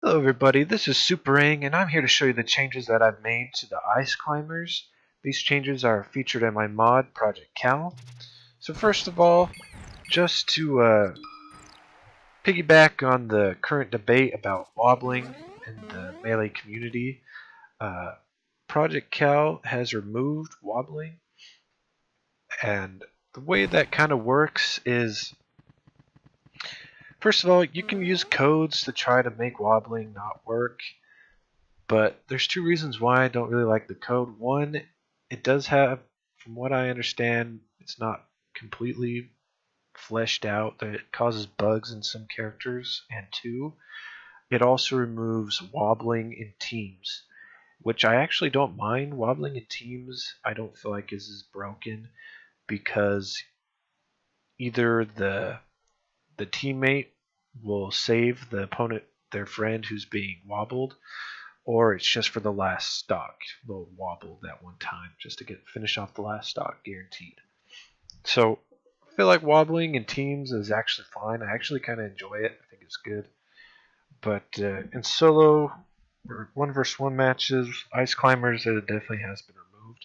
Hello everybody, this is Superang and I'm here to show you the changes that I've made to the Ice Climbers. These changes are featured in my mod, Project Cal. So first of all, just to piggyback on the current debate about wobbling in the Melee community, Project Cal has removed wobbling, and the way that kind of works is, first of all, you can use codes to try to make wobbling not work. But there's two reasons why I don't really like the code. One, it does have, from what I understand, it's not completely fleshed out, that it causes bugs in some characters. And two, it also removes wobbling in teams, which I actually don't mind. Wobbling in teams I don't feel like is as broken, because either the teammate will save the opponent, their friend who's being wobbled, or it's just for the last stock. They'll wobble that one time just to finish off the last stock, guaranteed. So I feel like wobbling in teams is actually fine. I actually kind of enjoy it. I think it's good. But in solo or 1v1 matches, Ice Climbers, it definitely has been removed.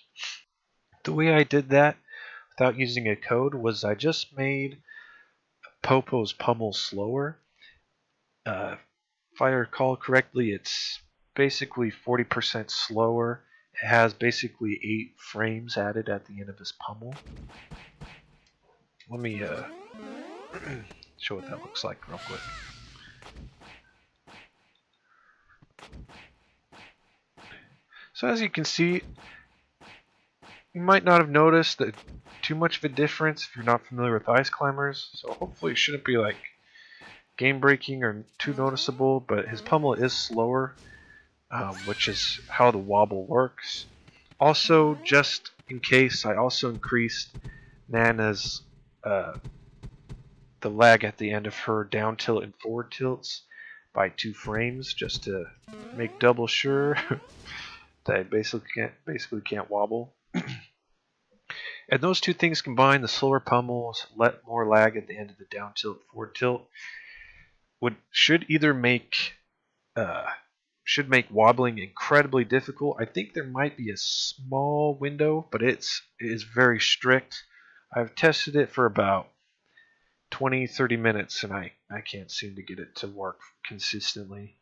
The way I did that without using a code was I just made Popo's pummel slower. If I recall correctly, it's basically 40% slower. It has basically 8 frames added at the end of his pummel. Let me show what that looks like real quick. So as you can see, you might not have noticed that too much of a difference if you're not familiar with Ice Climbers. So hopefully it shouldn't be like game breaking or too noticeable, but his pummel is slower, which is how the wobble works. Also, just in case, I also increased Nana's the lag at the end of her down tilt and forward tilts by 2 frames, just to make double sure that it basically can't wobble. And those two things combined, the slower pummels, more lag at the end of the down tilt, forward tilt, should make wobbling incredibly difficult. I think there might be a small window, but it is very strict. I've tested it for about 20-30 minutes and I can't seem to get it to work consistently.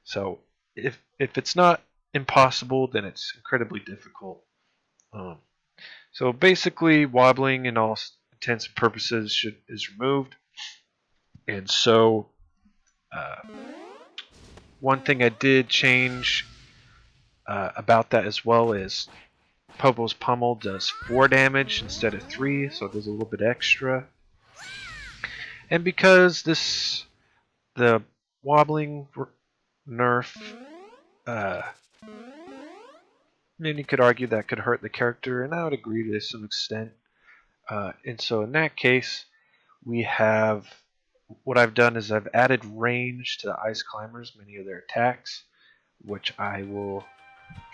So if it's not impossible, then it's incredibly difficult. So basically, wobbling in all intents and purposes is removed. And so one thing I did change about that as well is Popo's pummel does 4 damage instead of 3, so it does a little bit extra. And because the wobbling nerf, then you could argue that could hurt the character, and I would agree to some extent. And so in that case, what I've done is I've added range to the Ice Climbers, many of their attacks, which I will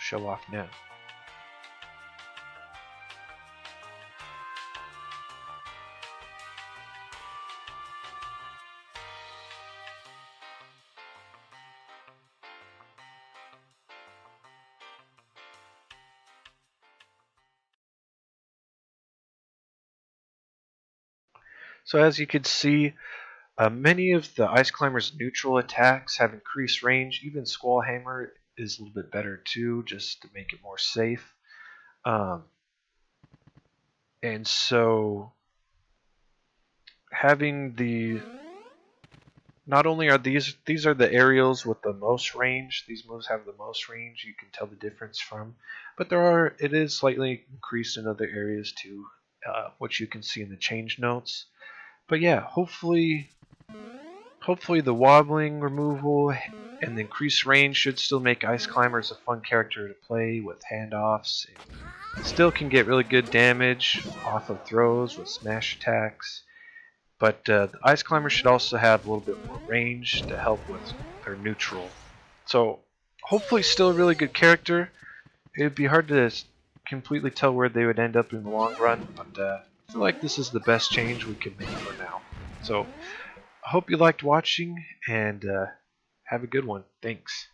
show off now. So as you can see, many of the Ice Climber's neutral attacks have increased range. Even Squall Hammer is a little bit better too, just to make it more safe. And so having not only are these are the aerials with the most range. These moves have the most range. You can tell the difference from, but it is slightly increased in other areas too, which you can see in the change notes. But yeah, hopefully the wobbling removal and the increased range should still make Ice Climbers a fun character to play with handoffs. It still can get really good damage off of throws with smash attacks. But the Ice Climbers should also have a little bit more range to help with their neutral. So hopefully still a really good character. It would be hard to completely tell where they would end up in the long run, but I feel like this is the best change we can make for now. So I hope you liked watching, and Have a good one. Thanks.